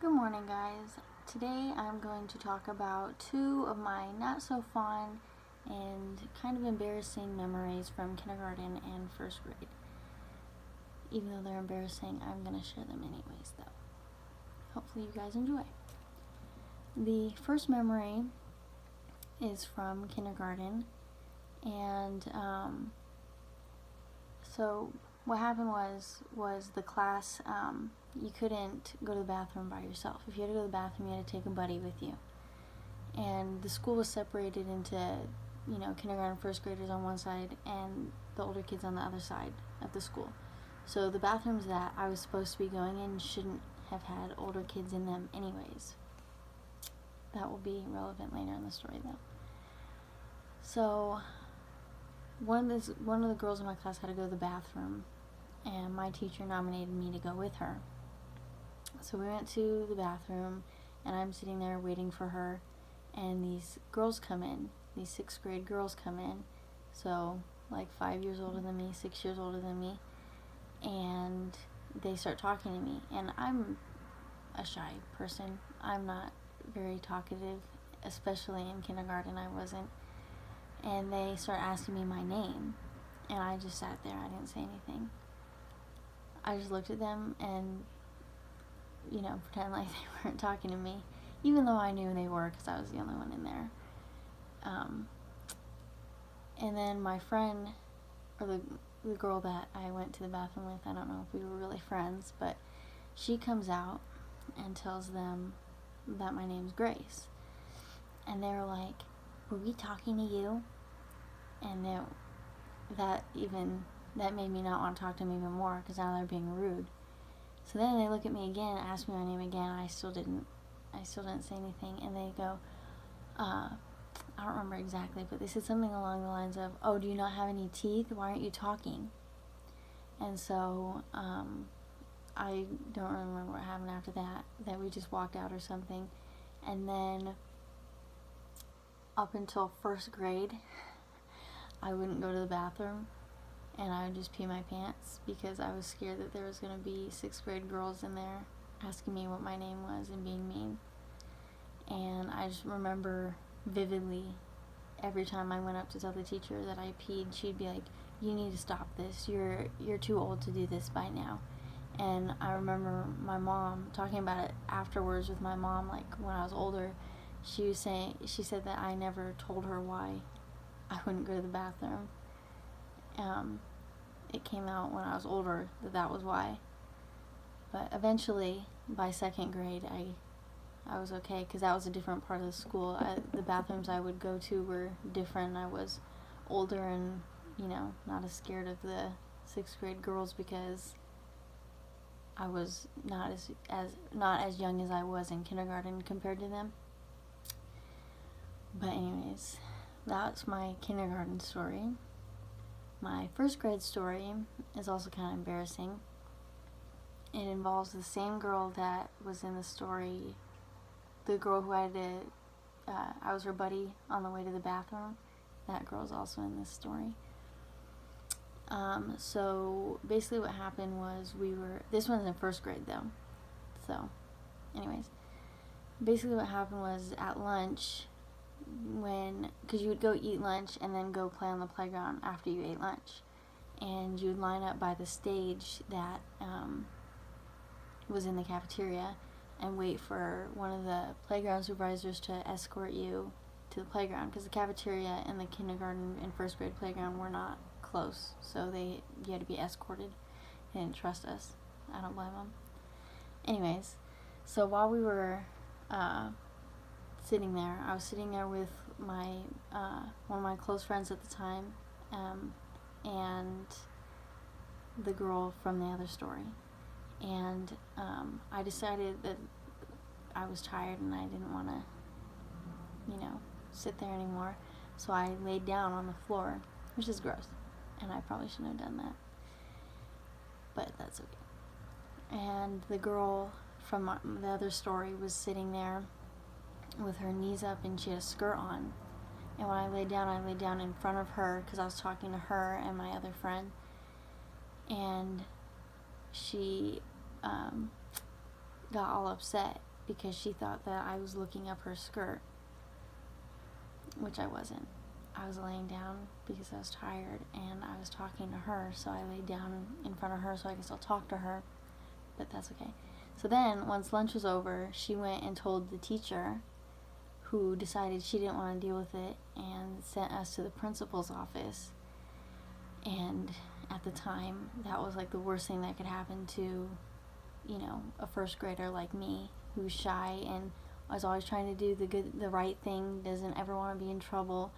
Good morning, guys. Today I'm going to talk about two of my not so fun and kind of embarrassing memories from kindergarten and first grade. Even though they're embarrassing, I'm going to share them anyways, though. Hopefully you guys enjoy. The first memory is from kindergarten, and so what happened was the class, you couldn't go to the bathroom by yourself. If you had to go to the bathroom, you had to take a buddy with you. And the school was separated into, kindergarten, first graders on one side and the older kids on the other side of the school. So the bathrooms that I was supposed to be going in shouldn't have had older kids in them anyways. That will be relevant later in the story, though. So one of the girls in my class had to go to the bathroom, and my teacher nominated me to go with her. So we went to the bathroom, and I'm sitting there waiting for her, and these girls come in, these 6th grade girls come in, so like 5 years older than me, 6 years older than me, and they start talking to me, and I'm a shy person. I'm not very talkative, especially in kindergarten I wasn't, and they start asking me my name, and I just sat there. I didn't say anything. I just looked at them and pretend like they weren't talking to me, even though I knew they were because I was the only one in there. And then my friend, or the girl that I went to the bathroom with, I don't know if we were really friends, but she comes out and tells them that my name's Grace. And they were like, "Were we talking to you?" And that made me not want to talk to them even more, because now they're being rude. So then they look at me again, ask me my name again, and I still didn't say anything. And they go, I don't remember exactly, but they said something along the lines of, "Oh, do you not have any teeth? Why aren't you talking?" And so I don't remember what happened after that we just walked out or something. And then up until first grade, I wouldn't go to the bathroom, and I would just pee my pants because I was scared that there was going to be 6th grade girls in there asking me what my name was and being mean. And I just remember vividly, every time I went up to tell the teacher that I peed, she'd be like, "You need to stop this. You're too old to do this by now." And I remember my mom talking about it afterwards with my mom, like when I was older. She said that I never told her why I wouldn't go to the bathroom. It came out when I was older that was why. But eventually, by 2nd grade, I was okay, because that was a different part of the school. The bathrooms I would go to were different. I was older and, not as scared of the 6th grade girls, because I was not as young as I was in kindergarten compared to them. But anyways, that's my kindergarten story. My first grade story is also kind of embarrassing. It involves the same girl that was in the story, the girl who I was her buddy on the way to the bathroom. That girl's also in this story. So basically what happened was this one's in first grade though. So anyways, basically what happened was at lunch, because you would go eat lunch and then go play on the playground after you ate lunch, and you would line up by the stage that was in the cafeteria and wait for one of the playground supervisors to escort you to the playground, because the cafeteria and the kindergarten and first grade playground were not close, so you had to be escorted. They didn't trust us. I don't blame them. Anyways, so while we were sitting there, I was sitting there with my one of my close friends at the time, and the girl from the other story. And I decided that I was tired and I didn't want to, sit there anymore. So I laid down on the floor, which is gross, and I probably shouldn't have done that, but that's okay. And the girl from the other story was sitting there with her knees up, and she had a skirt on. And when I laid down in front of her, because I was talking to her and my other friend. And she got all upset because she thought that I was looking up her skirt, which I wasn't. I was laying down because I was tired, and I was talking to her, so I laid down in front of her so I could still talk to her, but that's okay. So then, once lunch was over, she went and told the teacher, who decided she didn't want to deal with it and sent us to the principal's office. And at the time, that was like the worst thing that could happen to, you know, a first grader like me, who's shy and was always trying to do the right thing, doesn't ever want to be in trouble,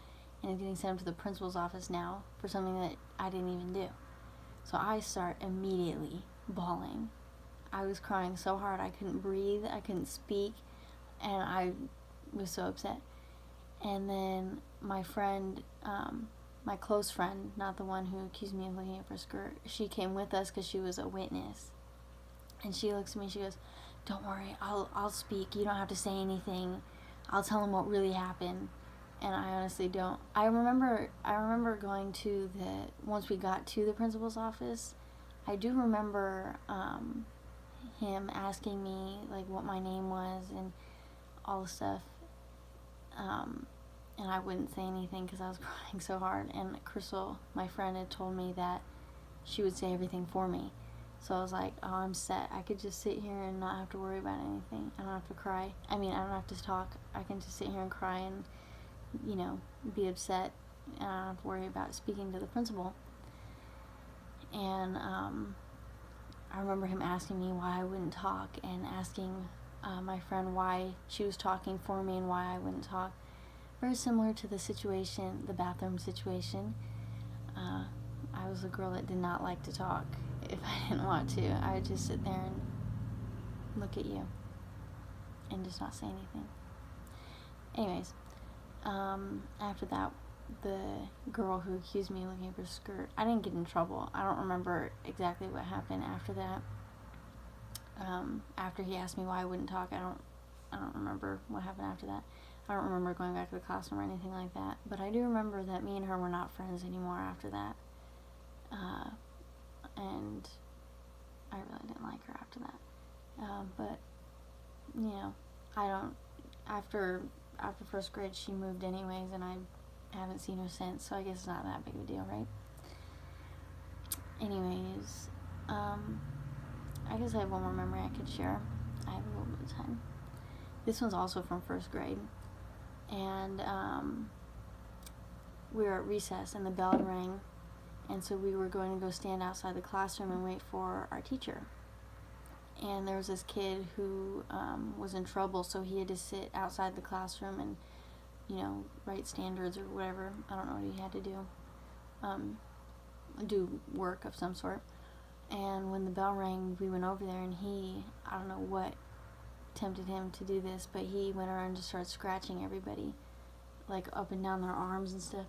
and is getting sent to the principal's office now for something that I didn't even do. So I start immediately bawling. I was crying so hard I couldn't breathe, I couldn't speak, and I was so upset. And then my friend, my close friend, not the one who accused me of looking at her skirt, she came with us because she was a witness. And she looks at me, she goes, "Don't worry, I'll speak. You don't have to say anything. I'll tell him what really happened." And I honestly don't. I remember going to once we got to the principal's office, I do remember him asking me like what my name was and all the stuff. And I wouldn't say anything because I was crying so hard. And Crystal, my friend, had told me that she would say everything for me. So I was like, oh, I'm set. I could just sit here and not have to worry about anything. I don't have to cry. I mean, I don't have to talk. I can just sit here and cry and, you know, be upset. And I don't have to worry about speaking to the principal. And I remember him asking me why I wouldn't talk, and asking my friend why she was talking for me and why I wouldn't talk. Very similar to the situation, the bathroom situation. I was a girl that did not like to talk. If I didn't want to, I would just sit there and look at you and just not say anything. Anyways, after that, the girl who accused me of looking at her skirt, I didn't get in trouble. I don't remember exactly what happened after that. After he asked me why I wouldn't talk, I don't remember what happened after that. I don't remember going back to the classroom or anything like that. But I do remember that me and her were not friends anymore after that. And I really didn't like her after that. But, you know, after first grade, she moved anyways, and I haven't seen her since, so I guess it's not that big of a deal, right? Anyways, I guess I have one more memory I could share. I have a little bit of time. This one's also from first grade, and we were at recess, and the bell rang, and so we were going to go stand outside the classroom and wait for our teacher. And there was this kid who was in trouble, so he had to sit outside the classroom and, you know, write standards or whatever. I don't know what he had to do work of some sort. And when the bell rang, we went over there, and I don't know what tempted him to do this, but he went around and just started scratching everybody, like up and down their arms and stuff.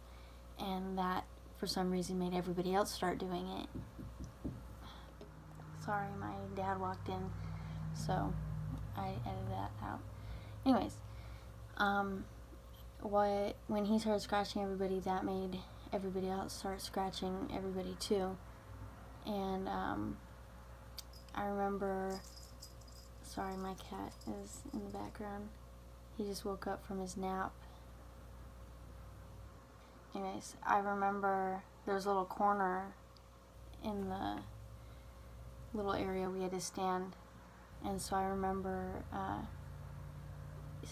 And that, for some reason, made everybody else start doing it. Sorry, my dad walked in, so I edited that out. Anyways, when he started scratching everybody, that made everybody else start scratching everybody too. And I remember, sorry, my cat is in the background. He just woke up from his nap. Anyways, I remember there was a little corner in the little area we had to stand, and so I remember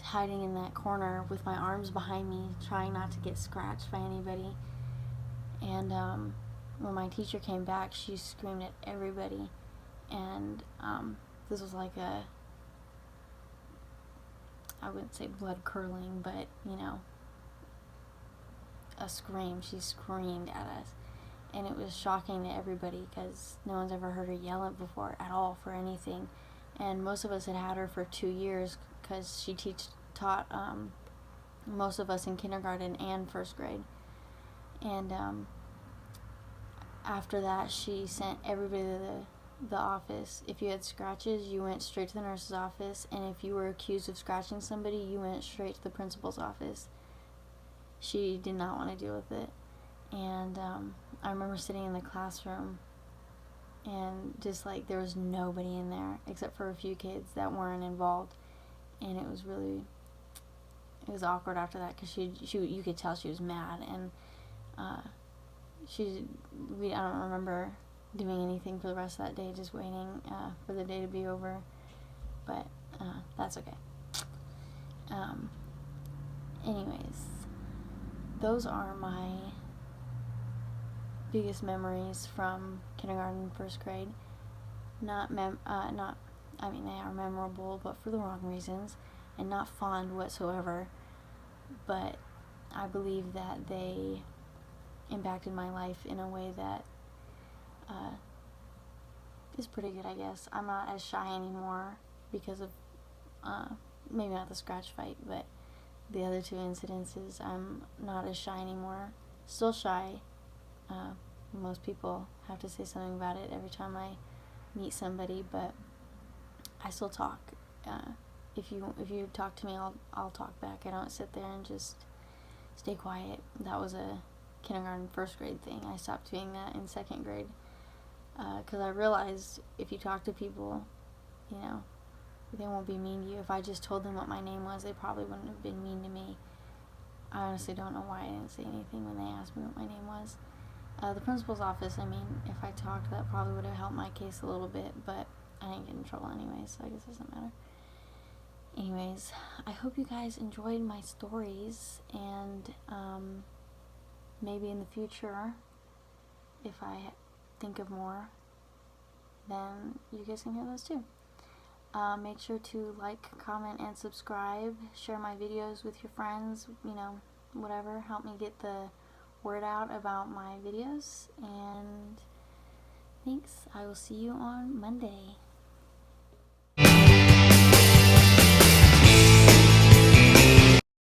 hiding in that corner with my arms behind me, trying not to get scratched by anybody. And when my teacher came back, she screamed at everybody, and this was like I wouldn't say blood curdling, but, you know, a scream. She screamed at us, and it was shocking to everybody because no one's ever heard her yell it before at all for anything. And most of us had her for 2 years because she taught most of us in kindergarten and first grade. And after that, she sent everybody to the office. If you had scratches, you went straight to the nurse's office, and if you were accused of scratching somebody, you went straight to the principal's office. She did not want to deal with it. And I remember sitting in the classroom, and just like there was nobody in there except for a few kids that weren't involved. and it was awkward after that, because you could tell she was mad, and I don't remember doing anything for the rest of that day, just waiting for the day to be over, but that's okay. Anyways, those are my biggest memories from kindergarten and first grade. They are memorable, but for the wrong reasons, and not fond whatsoever, but I believe that they impacted my life in a way that is pretty good, I guess. I'm not as shy anymore because of, maybe not the scratch fight, but the other two incidences. I'm not as shy anymore. Still shy. Most people have to say something about it every time I meet somebody, but I still talk. If you talk to me, I'll talk back. I don't sit there and just stay quiet. That was a kindergarten, first grade thing. I stopped doing that in second grade, because I realized if you talk to people, they won't be mean to you. If I just told them what my name was, they probably wouldn't have been mean to me. I honestly don't know why I didn't say anything when they asked me what my name was. The principal's office, if I talked, that probably would have helped my case a little bit, but I didn't get in trouble anyway, so I guess it doesn't matter. Anyways, I hope you guys enjoyed my stories, and maybe in the future, if I think of more, then you guys can hear those too. Make sure to like, comment, and subscribe. Share my videos with your friends, whatever. Help me get the word out about my videos. And thanks. I will see you on Monday.